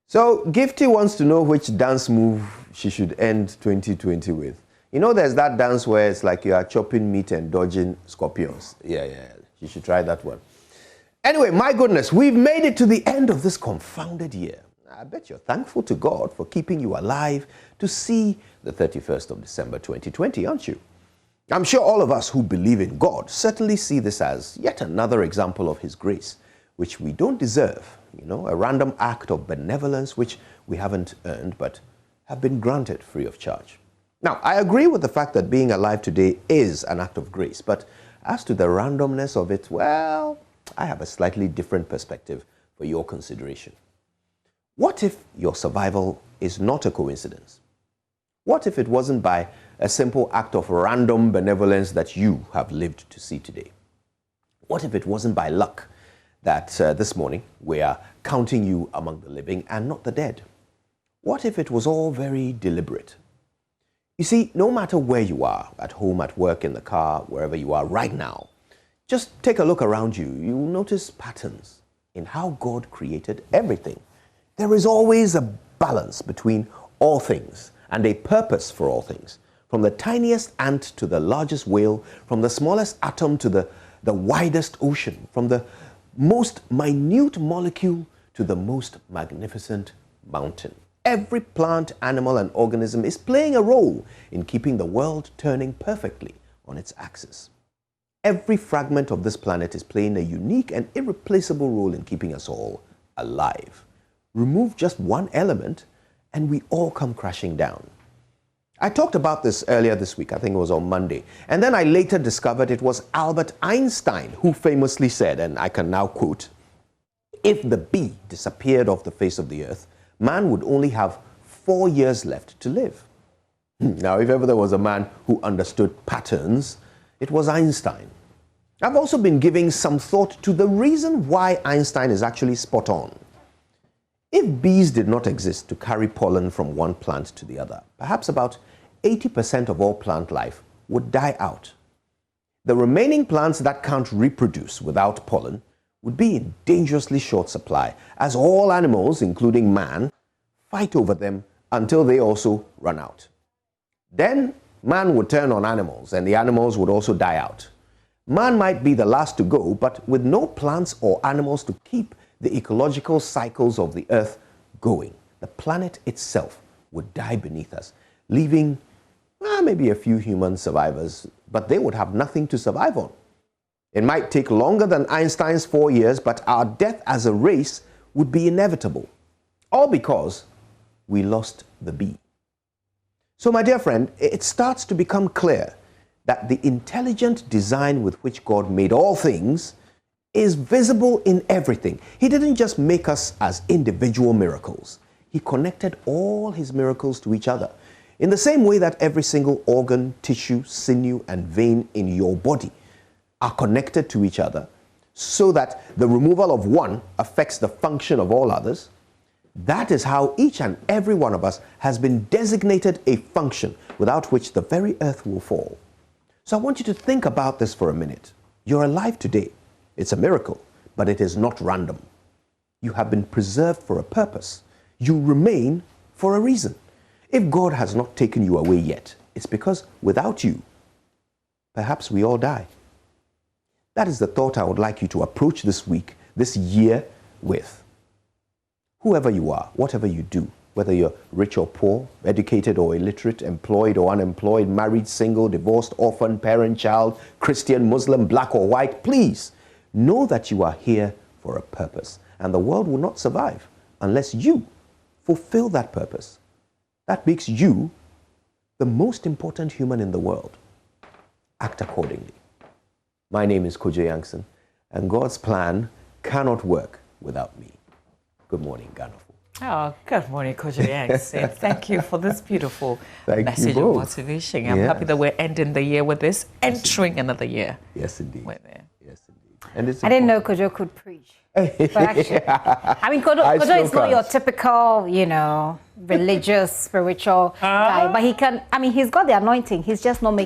So, Gifty wants to know which dance move she should end 2020 with. You know, there's that dance where it's like you are chopping meat and dodging scorpions. Yeah. You should try that one. Anyway, my goodness, we've made it to the end of this confounded year. I bet you're thankful to God for keeping you alive to see the 31st of December 2020, aren't you? I'm sure all of us who believe in God certainly see this as yet another example of His grace, which we don't deserve. A random act of benevolence which we haven't earned but have been granted free of charge. Now, I agree with the fact that being alive today is an act of grace, but as to the randomness of it, well, I have a slightly different perspective for your consideration. What if your survival is not a coincidence? What if it wasn't by a simple act of random benevolence that you have lived to see today? What if it wasn't by luck that this morning we are counting you among the living and not the dead? What if it was all very deliberate? You see, no matter where you are, at home, at work, in the car, wherever you are right now, just take a look around you. You'll notice patterns in how God created everything. There is always a balance between all things and a purpose for all things. From the tiniest ant to the largest whale, from the smallest atom to the widest ocean, from the most minute molecule to the most magnificent mountain. Every plant, animal, and organism is playing a role in keeping the world turning perfectly on its axis. Every fragment of this planet is playing a unique and irreplaceable role in keeping us all alive. Remove just one element, and we all come crashing down. I talked about this earlier this week, I think it was on Monday, and then I later discovered it was Albert Einstein who famously said, and I can now quote, "If the bee disappeared off the face of the earth, man would only have 4 years left to live." Now, if ever there was a man who understood patterns, it was Einstein. I've also been giving some thought to the reason why Einstein is actually spot on. If bees did not exist to carry pollen from one plant to the other, perhaps about 80% of all plant life would die out. The remaining plants that can't reproduce without pollen would be in dangerously short supply, as all animals, including man, fight over them until they also run out. Then man would turn on animals, and the animals would also die out. Man might be the last to go, but with no plants or animals to keep the ecological cycles of the earth going, the planet itself would die beneath us, leaving maybe a few human survivors, but they would have nothing to survive on. It might take longer than Einstein's 4 years, but our death as a race would be inevitable, all because we lost the bee. So, my dear friend, it starts to become clear that the intelligent design with which God made all things is visible in everything. He didn't just make us as individual miracles. He connected all His miracles to each other in the same way that every single organ, tissue, sinew, and vein in your body are connected to each other so that the removal of one affects the function of all others. That is how each and every one of us has been designated a function without which the very earth will fall. So I want you to think about this for a minute. You're alive today. It's a miracle, but it is not random. You have been preserved for a purpose. You remain for a reason. If God has not taken you away yet, it's because without you, perhaps we all die. That is the thought I would like you to approach this week, this year with. Whoever you are, whatever you do, whether you're rich or poor, educated or illiterate, employed or unemployed, married, single, divorced, orphan, parent, child, Christian, Muslim, black or white, please know that you are here for a purpose, and the world will not survive unless you fulfill that purpose. That makes you the most important human in the world. Act accordingly. My name is Kojo Yankson, and God's plan cannot work without me. Good morning, Ghana. Oh, good morning, Kojo Yankson. Thank you for this beautiful message of motivation. I'm happy that we're ending the year with this, entering another year. Yes, indeed. We're there. Yes, indeed. And it's I didn't know Kojo could preach. But actually, I mean, Kojo is not your typical, religious, spiritual guy. But he can, he's got the anointing. He's just not making